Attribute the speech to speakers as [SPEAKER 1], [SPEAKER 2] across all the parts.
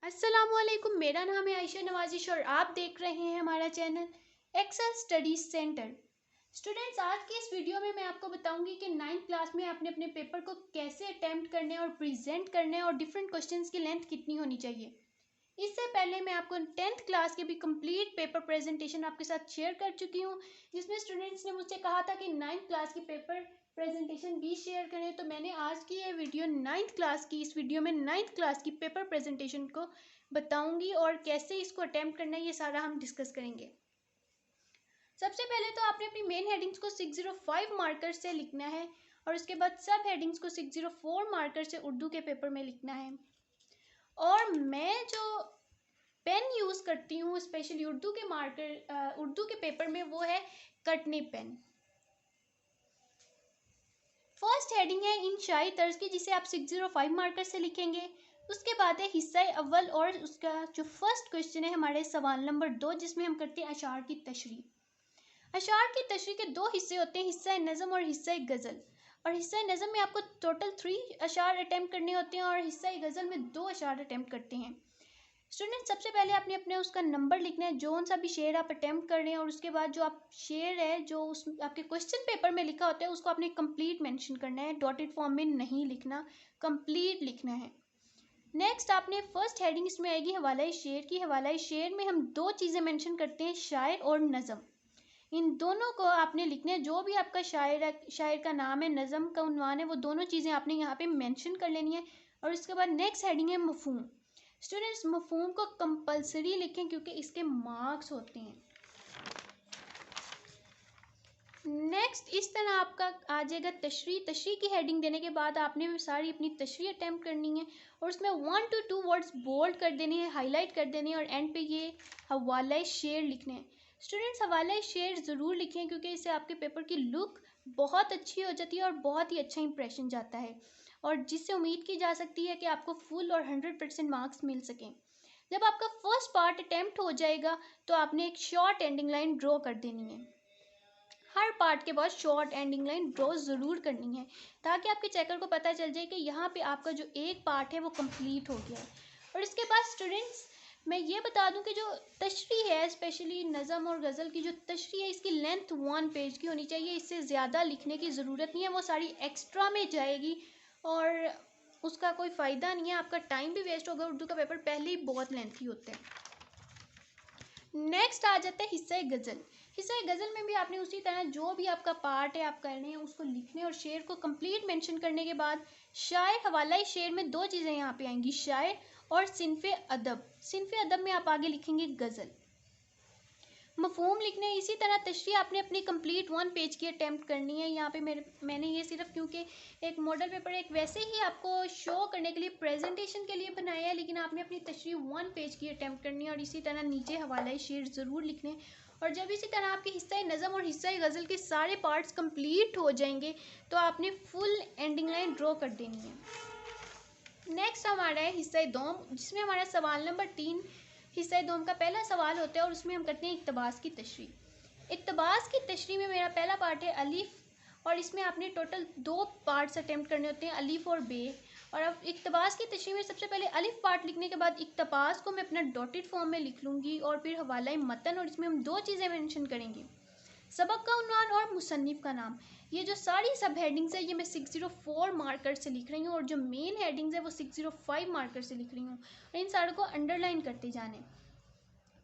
[SPEAKER 1] अस्सलामुअलैकुम। मेरा नाम है आयशा नवाजिश और आप देख रहे हैं हमारा channel Excel Studies Centre. Students, आज की इस वीडियो में मैं आपको बताऊंगी कि 9th क्लास में आपने अपने पेपर को कैसे अटेम्प्ट करना है और प्रेजेंट करना है और डिफरेंट क्वेश्चंस की लेंथ कितनी होनी चाहिए। इससे पहले मैं आपको 10th क्लास के भी कंप्लीट पेपर प्रेजेंटेशन आपके साथ शेयर कर चुकी हूँ, जिसमें स्टूडेंट्स ने मुझसे कहा था कि 9th क्लास की पेपर प्रेजेंटेशन भी शेयर करें। तो मैंने आज की ये वीडियो 9th क्लास की, इस वीडियो में 9th क्लास की पेपर प्रेजेंटेशन को बताऊंगी और कैसे इसको अटेम्प्ट करना है ये सारा हम डिस्कस करेंगे। सबसे पहले तो आपने अपनी मेन हेडिंग्स को 605 मार्कर से लिखना है और उसके बाद सब हेडिंग्स को 604 मार्कर से उर्दू के पेपर में लिखना है। और मैं जो पेन यूज़ करती हूँ स्पेशली उर्दू के पेपर में, वो है कटनी पेन। फर्स्ट हेडिंग है इंशाई तर्ज की, जिसे आप 605 मार्कर से लिखेंगे। उसके बाद है हिस्सा अव्वल और उसका जो फर्स्ट क्वेश्चन है हमारे सवाल नंबर 2, जिसमें हम करते हैं अशार की तशरीह। अशार की तशरीह के दो हिस्से होते हैं, हिस्सा नज़म और हिस्सा गज़ल। और हिस्सा नज़म में आपको टोटल 3 अशार अटैम्प्ट करने होते हैं और हिस्सा गज़ल में 2 अशार अटैम्प्ट करते हैं। स्टूडेंट, सबसे पहले आपने अपने उसका नंबर लिखना है, जो सा भी शेर आप अटैम्प्ट कर रहे हैं, और उसके बाद जो आप शेर है जो उस आपके क्वेश्चन पेपर में लिखा होता है उसको आपने कंप्लीट मेंशन करना है, डॉटेड फॉर्म में नहीं लिखना, कंप्लीट लिखना है। नेक्स्ट आपने फर्स्ट हेडिंग इसमें आएगी हवाला शेर की। हवाला शेर में हम 2 चीज़ें मेंशन करते हैं, शायर और नज़म। इन दोनों को आपने लिखना है, जो भी आपका शायर का नाम है, नज़म का उन्वान है, वो दोनों चीज़ें आपने यहाँ पे मेंशन कर लेनी है। और इसके बाद नेक्स्ट हेडिंग है मफहूम। स्टूडेंट्स, मफहूम को कंपलसरी लिखें क्योंकि इसके मार्क्स होते हैं। नेक्स्ट इस तरह आपका आ जाएगा तशरीह की हेडिंग देने के बाद आपने सारी अपनी तशरीह अटैम्प्ट करनी है और उसमें 1 to 2 वर्ड्स बोल्ड कर देने हैं, हाईलाइट कर देने हैं और एंड पे ये हवाला शेर लिखने हैं। स्टूडेंट्स, हवाला शेर ज़रूर लिखें क्योंकि इससे आपके पेपर की लुक बहुत अच्छी हो जाती है और बहुत ही अच्छा इंप्रेशन जाता है, और जिससे उम्मीद की जा सकती है कि आपको फुल और 100% मार्क्स मिल सकें। जब आपका फर्स्ट पार्ट अटैम्प्ट हो जाएगा तो आपने एक शॉर्ट एंडिंग लाइन ड्रॉ कर देनी है। हर पार्ट के बाद शॉर्ट एंडिंग लाइन ड्रॉ ज़रूर करनी है, ताकि आपके चेकर को पता चल जाए कि यहाँ पे आपका जो एक पार्ट है वो कंप्लीट हो गया है। और इसके बाद स्टूडेंट्स, मैं ये बता दूं कि जो तशरीह है, स्पेशली नज़म और गज़ल की जो तशरीह है, इसकी लेंथ 1 पेज की होनी चाहिए। इससे ज़्यादा लिखने की ज़रूरत नहीं है, वो सारी एक्स्ट्रा में जाएगी और उसका कोई फ़ायदा नहीं है, आपका टाइम भी वेस्ट होगा। उर्दू का पेपर पहले ही बहुत लेंथी होता है। नेक्स्ट आ जाता है हिस्सा गज़ल। हिस्सा गज़ल में भी आपने उसी तरह जो भी आपका पार्ट है आप करने हैं उसको लिखने और शेर को कंप्लीट मेंशन करने के बाद शायर, हवाला शेर में 2 चीज़ें यहाँ पे आएंगी, शायर और सिनफ़े अदब। सिनफ़े अदब में आप आगे लिखेंगे गज़ल। मफहूम लिखने इसी तरह तशरीह आपने अपनी कंप्लीट 1 पेज की अटैम्प्ट करनी है। यहाँ पे मैंने ये सिर्फ क्योंकि एक मॉडल पेपर एक वैसे ही आपको शो करने के लिए, प्रेजेंटेशन के लिए बनाया है, लेकिन आपने अपनी तशरीह 1 पेज की अटैम्प्ट करनी है और इसी तरह नीचे हवाला शेर ज़रूर लिखने। और जब इसी तरह आपके हिस्सा नज़म और हिस्सा गज़ल के सारे पार्ट्स कंप्लीट हो जाएंगे तो आपने फुल एंडिंग लाइन ड्रॉ कर देनी है। नेक्स्ट हमारा है हिस्सा दोम, जिसमें हमारा सवाल नंबर 3 हिस्सा दोम का पहला सवाल होता है और उसमें हम करते हैं इक्तबास की तशरीह। इक्तबास की तशरीह में मेरा पहला पार्ट है अलिफ, और इसमें आपने टोटल 2 पार्ट्स अटैम्प्ट करने होते हैं, अलिफ और बे। और अब इक्तबास की तशरीह में सबसे पहले अलिफ पार्ट लिखने के बाद इक्तबास को मैं अपना डॉटेड फॉर्म में लिख लूँगी और फिर हवाला मतन, और इसमें हम 2 चीज़ें मेंशन करेंगे, सबक का उन्वान और मुसन्निफ़ का नाम। ये जो सारी सब हेडिंग्स है ये मैं 604 मार्कर से लिख रही हूँ और जो मेन हेडिंग्स है वो 605 मार्कर से लिख रही हूँ, और इन सारों को अंडरलाइन करते जाने।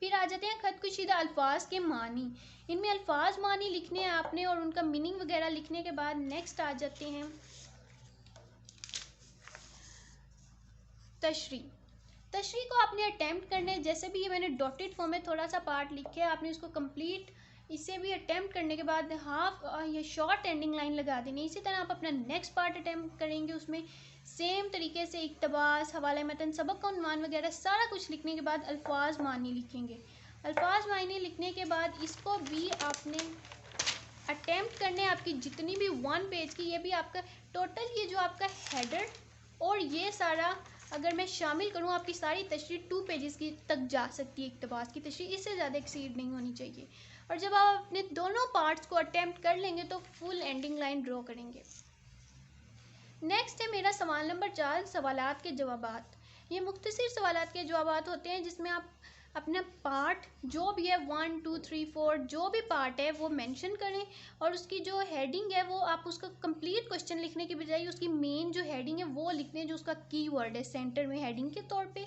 [SPEAKER 1] फिर आ जाते हैं खत कुशीदा अल्फाज के मानी। इनमें अल्फाज मानी लिखने हैं आपने और उनका मीनिंग वगैरह लिखने के बाद नेक्स्ट आ जाते हैं तशरीह। तशरीह को आपने अटैम्प्ट करना है, जैसे भी ये मैंने डॉटेड फॉर्म में थोड़ा सा पार्ट लिखे है, आपने इसको कंप्लीट इसे भी अटैम्प्ट करने के बाद हाफ ये शॉर्ट एंडिंग लाइन लगा देनी है। इसी तरह आप अपना नेक्स्ट पार्ट अटैम्प्ट करेंगे, उसमें सेम तरीके से इक्तबास, हवाला मतन, सबक का उन्वान वगैरह सारा कुछ लिखने के बाद अल्फाज मानी लिखेंगे। अल्फाज मानी लिखने के बाद इसको भी आपने अटैम्प्ट करने, आपकी जितनी भी 1 पेज की, ये भी आपका टोटल ये जो आपका हेडर और ये सारा अगर मैं शामिल करूँ आपकी सारी तशरीह 2 पेजेस की तक जा सकती है। इक्तबास की तशरीह इससे ज़्यादा एक्सीड नहीं होनी चाहिए। और जब आप अपने दोनों पार्ट्स को अटैम्प्ट कर लेंगे तो फुल एंडिंग लाइन ड्रॉ करेंगे। नेक्स्ट है मेरा सवाल नंबर 4, सवालात के जवाबात। ये मुख्तसर सवालात के जवाबात होते हैं जिसमें आप अपना पार्ट जो भी है 1 2 3 4 जो भी पार्ट है वो मेंशन करें और उसकी जो हेडिंग है वो आप उसका कंप्लीट क्वेश्चन लिखने की बजाय उसकी मेन जो हेडिंग है वो लिख दें जो उसका कीवर्ड है सेंटर में हेडिंग के तौर पे।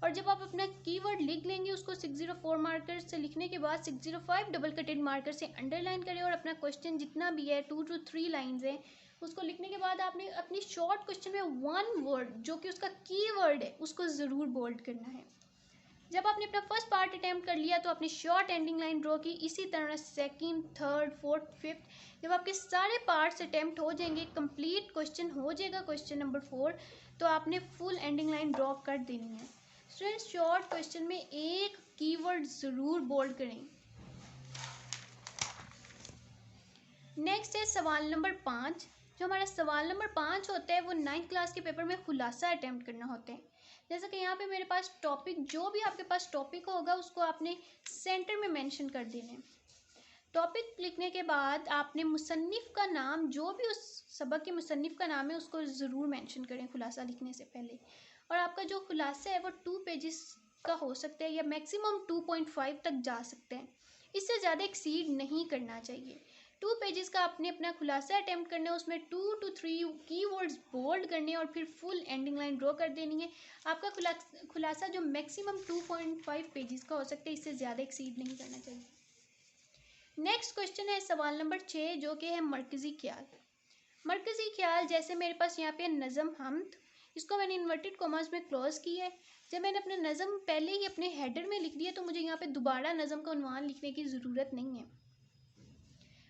[SPEAKER 1] और जब आप अपना कीवर्ड लिख लेंगे उसको 604 मार्कर से लिखने के बाद 605 डबल कटेड मार्कर से अंडरलाइन करें और अपना क्वेश्चन जितना भी है 2 to 3 लाइन्स है उसको लिखने के बाद आपने अपनी शॉर्ट क्वेश्चन में वन वर्ड जो कि उसका कीवर्ड है उसको ज़रूर बोल्ड करना है। जब आपने अपना फर्स्ट पार्ट अटैम्प्ट कर लिया तो आपने शॉर्ट एंडिंग लाइन ड्रॉ की। इसी तरह सेकंड, थर्ड, फोर्थ, फिफ्थ जब आपके सारे पार्ट्स अटैम्प्ट हो जाएंगे, कंप्लीट क्वेश्चन हो जाएगा क्वेश्चन नंबर 4, तो आपने फुल एंडिंग लाइन ड्रॉ कर देनी है। स्टूडेंट्स शॉर्ट क्वेश्चन में एक कीवर्ड ज़रूर बोल्ड करें। नेक्स्ट है सवाल नंबर 5। जो हमारा सवाल नंबर 5 होता है वो 9th क्लास के पेपर में खुलासा अटैम्प्ट करना होता है। जैसा कि यहाँ पे मेरे पास टॉपिक जो भी आपके पास टॉपिक होगा उसको आपने सेंटर में मेंशन कर देना है। टॉपिक लिखने के बाद आपने मुसन्निफ़ का नाम जो भी उस सबक के मुसन्निफ़ का नाम है उसको ज़रूर मेंशन करें खुलासा लिखने से पहले। और आपका जो खुलासा है वो 2 पेजेस का हो सकता है या मैक्सिमम 2.5 तक जा सकते हैं, इससे ज़्यादा एक्सीड नहीं करना चाहिए। 2 पेजेस का आपने अपना खुलासा अटैम्प्ट करना है, उसमें 2 to 3 कीवर्ड्स बोल्ड करने और फिर फुल एंडिंग लाइन ड्रॉ कर देनी है। आपका खुलासा जो मैक्सिमम 2.5 पेजेस का हो सकता है, इससे ज़्यादा एक्सीड नहीं करना चाहिए। नेक्स्ट क्वेश्चन है सवाल नंबर 6 जो कि है मरकज़ी ख्याल। मरकज़ी ख्याल जैसे मेरे पास यहाँ पे नज़म हमद, इसको मैंने इन्वर्टेड कॉमास में क्लोज किया है। जब मैंने अपना नज़म पहले ही अपने हेडर में लिख दिया तो मुझे यहाँ पे दोबारा नज़म का उन्वान लिखने की ज़रूरत नहीं है।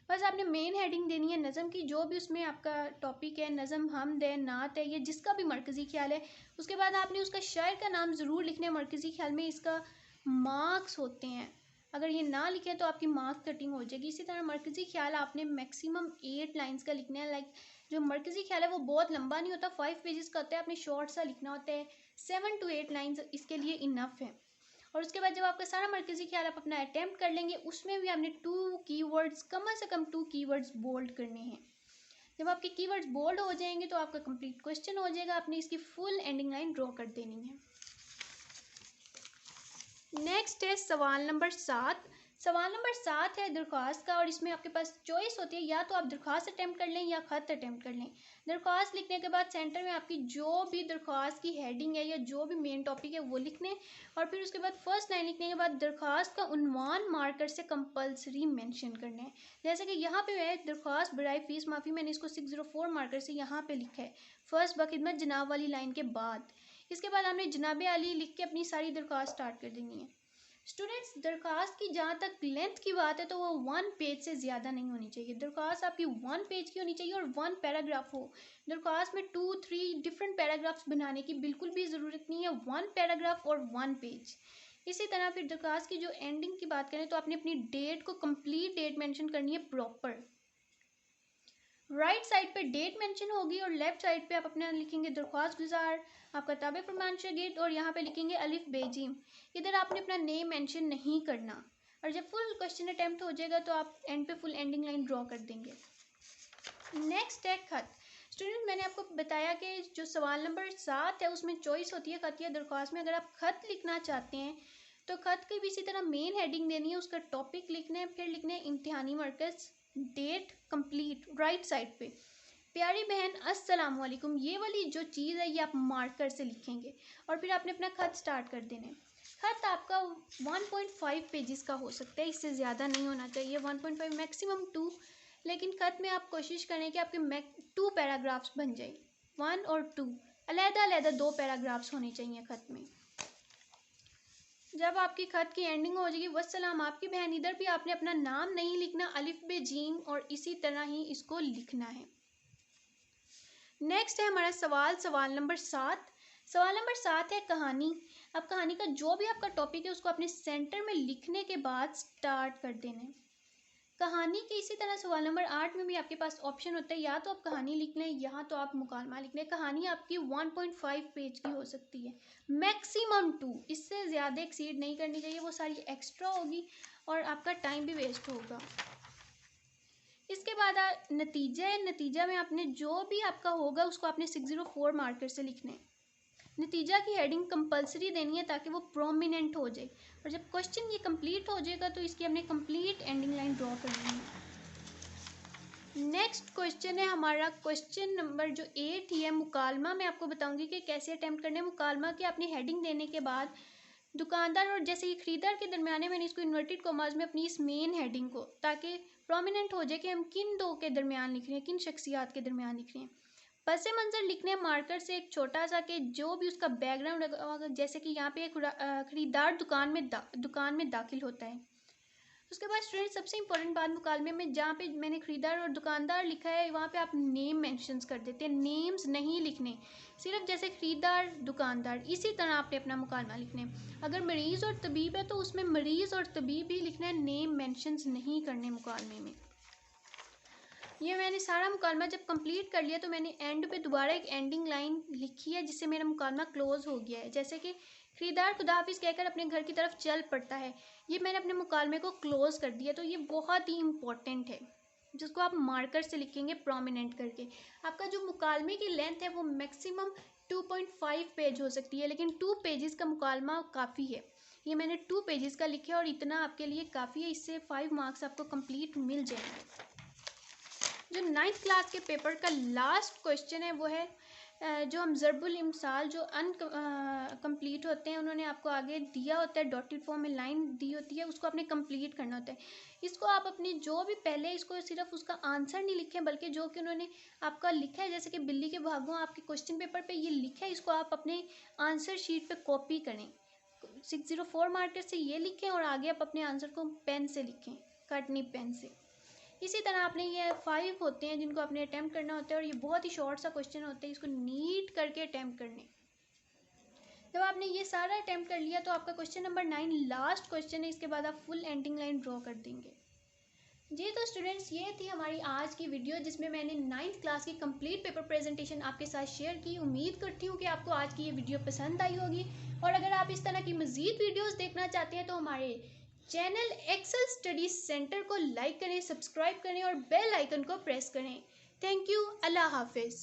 [SPEAKER 1] बस आपने मेन हेडिंग देनी है नज़म की, जो भी उसमें आपका टॉपिक है, नज़म हमद है, नात है, ये जिसका भी मरकज़ी ख्याल है। उसके बाद आपने उसका शायर का नाम ज़रूर लिखना है। मरकज़ी ख्याल में इसका मार्क्स होते हैं, अगर ये ना लिखें तो आपकी मार्क्स कटिंग हो जाएगी। इसी तरह मरकज़ी ख्याल आपने मैक्सिमम 8 लाइन्स का लिखना है। लाइक जो मरकज़ी ख्याल है वो बहुत लंबा नहीं होता, 5 पेजेस का होता है, आपने शॉर्ट सा लिखना होता है। 7 to 8 लाइन्स इसके लिए इनफ है। और उसके बाद जब आपका सारा मरकज़ी ख्याल आप अपना अटैम्प्ट कर लेंगे, उसमें भी आपने 2 कीवर्ड्स कम से कम 2 कीवर्ड्स बोल्ड करने हैं। जब आपके कीवर्ड्स बोल्ड हो जाएंगे तो आपका कंप्लीट क्वेश्चन हो जाएगा, आपने इसकी फुल एंडिंग लाइन ड्रॉ कर देनी है। नेक्स्ट है सवाल नंबर 7। सवाल नंबर 7 है दरख्वास्त का और इसमें आपके पास चॉइस होती है, या तो आप दरख्वास्त अटैम्प्ट कर लें या ख़त अटैम्प्ट कर लें। दरख्वास्त लिखने के बाद सेंटर में आपकी जो भी दरख्वास्त की हेडिंग है या जो भी मेन टॉपिक है वो लिखने, और फिर उसके बाद फर्स्ट लाइन लिखने के बाद दरख्वास्त का उन्वान मार्कर से कंपलसरी मेंशन करना है। जैसे कि यहाँ पे है दरख्वास्त बराए फीस माफ़ी, मैंने इसको 604 मार्कर से यहाँ पे लिखा है फर्स्ट बखिदमत जनाब वाली लाइन के बाद। इसके बाद हमने जनाब आली लिख के अपनी सारी दरख्वास्त स्टार्ट कर देनी है। स्टूडेंट्स दरख्वास्त की जहाँ तक लेंथ की बात है तो वो 1 पेज से ज़्यादा नहीं होनी चाहिए। दरख्वास्त आपकी 1 पेज की होनी चाहिए और 1 पैराग्राफ हो। दरख्वास्त में 2-3 डिफरेंट पैराग्राफ्स बनाने की बिल्कुल भी ज़रूरत नहीं है, 1 पैराग्राफ और 1 पेज। इसी तरह फिर दरख्वास्त की जो एंडिंग की बात करें तो आपने अपनी डेट को कंप्लीट डेट मेंशन करनी है प्रॉपर। राइट साइड पे डेट मेंशन होगी और लेफ्ट साइड पे आप अपना लिखेंगे दरख्वास्त गुजार, आपका ताबे फरमान शगीद, और यहाँ पे लिखेंगे अलिफ बेजीम। इधर आपने अपना नेम मेंशन नहीं करना। और जब फुल क्वेश्चन अटैम्प्ट हो जाएगा तो आप एंड पे फुल एंडिंग लाइन ड्रॉ कर देंगे। नेक्स्ट है खत। स्टूडेंट मैंने आपको बताया कि जो सवाल नंबर 7 है उसमें चॉइस होती है खत या दरख्वास्त में। अगर आप खत लिखना चाहते हैं तो खत की भी इसी तरह मेन हेडिंग देनी है, उसका टॉपिक लिखना है, फिर लिखना है इम्तिहानी मरकज़, डेट कंप्लीट राइट साइड पे। प्यारी बहन अस्सलाम वालेकुम, ये वाली जो चीज़ है ये आप मार्कर से लिखेंगे और फिर आपने अपना खत स्टार्ट कर देना है। खत आपका 1.5 पेजेस का हो सकता है, इससे ज़्यादा नहीं होना चाहिए, 1.5 मैक्सिमम 2। लेकिन खत में आप कोशिश करें कि आपके 2 पैराग्राफ्स बन जाए, 1 और 2 अलग-अलग 2 पैराग्राफ्स होने चाहिए खत में। जब आपकी खत की एंडिंग हो जाएगी वस्सलाम आपकी बहन, इधर भी आपने अपना नाम नहीं लिखना, अलिफ बे जीम, और इसी तरह ही इसको लिखना है। नेक्स्ट है हमारा सवाल नंबर 7। सवाल नंबर 7 है कहानी। अब कहानी का जो भी आपका टॉपिक है उसको अपने सेंटर में लिखने के बाद स्टार्ट कर देना है। कहानी के इसी तरह सवाल नंबर 8 में भी आपके पास ऑप्शन होता है, या तो आप कहानी लिख लें या तो आप मुकालमा लिख लें। कहानी आपकी 1.5 पेज की हो सकती है, मैक्सिमम 2, इससे ज़्यादा एक्सीड नहीं करनी चाहिए, वो सारी एक्स्ट्रा होगी और आपका टाइम भी वेस्ट होगा। इसके बाद नतीजा है, नतीजा में आपने जो भी आपका होगा उसको आपने 604 मार्कर से लिखना है। नतीजा की हेडिंग कंपलसरी देनी है ताकि वो प्रोमिनेंट हो जाए। और जब क्वेश्चन ये कंप्लीट हो जाएगा तो इसकी हमने कंप्लीट एंडिंग लाइन ड्रॉ करनी है। नेक्स्ट क्वेश्चन है हमारा क्वेश्चन नंबर जो 8 है मुकालमा। मैं आपको बताऊंगी कि कैसे अटेम्प्ट करना है मुकालमा की। अपनी हेडिंग देने के बाद दुकानदार और जैसे कि खरीदार के दरमियान मैंने इसको इन्वर्टेड कॉमास में अपनी इस मेन हेडिंग को, ताकि प्रोमिनेंट हो जाए कि हम किन दो के दरमियान लिख रहे हैं, किन शख्सियात के दरमियान लिख रहे हैं। पस मंज़र लिखने मार्कर से एक छोटा सा कि जो भी उसका बैकग्राउंड, जैसे कि यहाँ पे एक खरीदार दुकान में दाखिल होता है। उसके बाद स्टूडेंट सबसे इंपॉर्टेंट बात मुकालमे में, जहाँ पे मैंने खरीदार और दुकानदार लिखा है वहाँ पे आप नेम मेंशंस कर देते हैं। नेम्स नहीं लिखने, सिर्फ जैसे खरीदार दुकानदार, इसी तरह आपने अपना मुकालमा लिखना है। अगर मरीज़ और तबीब है तो उसमें मरीज़ और तबीब ही लिखना है, नेम मेंशंस नहीं करने मुकालमे में। ये मैंने सारा मुकालमा जब कंप्लीट कर लिया तो मैंने एंड पे दोबारा एक एंडिंग लाइन लिखी है जिससे मेरा मुकालमा क्लोज हो गया है। जैसे कि खरीदार खुदाहाफिज कहकर अपने घर की तरफ चल पड़ता है, ये मैंने अपने मुकालमे को क्लोज कर दिया। तो ये बहुत ही इम्पोर्टेंट है जिसको आप मार्कर से लिखेंगे प्रोमिनेंट करके। आपका जो मुकालमे की लेंथ है वो मैक्सिमम 2.5 पेज हो सकती है, लेकिन 2 पेजेस का मुकालमा काफ़ी है। ये मैंने 2 पेजेस का लिखा है और इतना आपके लिए काफ़ी है, इससे 5 मार्क्स आपको कंप्लीट मिल जाएंगे। जो 9th क्लास के पेपर का लास्ट क्वेश्चन है वो है जो हम ज़रबुल इमसाल जो कंप्लीट होते हैं, उन्होंने आपको आगे दिया होता है डॉटेड फॉर्म में लाइन दी होती है, उसको आपने कंप्लीट करना होता है। इसको आप अपनी जो भी पहले इसको सिर्फ उसका आंसर नहीं लिखें बल्कि जो कि उन्होंने आपका लिखा है, जैसे कि बिल्ली के भागों आपके क्वेश्चन पेपर पे ये लिखा है, इसको आप अपने आंसर शीट पे कॉपी करें। 604 मार्कर से ये लिखें और आगे आप अपने आंसर को पेन से लिखें, कटनी पेन से। इसी तरह आपने ये 5 होते हैं जिनको आपने अटैम्प्ट करना होता है और ये बहुत ही शॉर्ट सा क्वेश्चन होता है, इसको नीट करके अटैम्प्ट करने। जब आपने ये सारा अटैम्प्ट कर लिया तो आपका क्वेश्चन नंबर 9 लास्ट क्वेश्चन है, इसके बाद आप फुल एंडिंग लाइन ड्रॉ कर देंगे। जी तो स्टूडेंट्स, ये थी हमारी आज की वीडियो जिसमें मैंने 9th क्लास की कंप्लीट पेपर प्रेजेंटेशन आपके साथ शेयर की। उम्मीद करती हूँ कि आपको आज की ये वीडियो पसंद आई होगी, और अगर आप इस तरह की मज़ीद वीडियोस देखना चाहते हैं तो हमारे चैनल एक्सेल स्टडीज सेंटर को लाइक करें, सब्सक्राइब करें और बेल आइकन को प्रेस करें। Thank you. अल्लाह हाफिज़।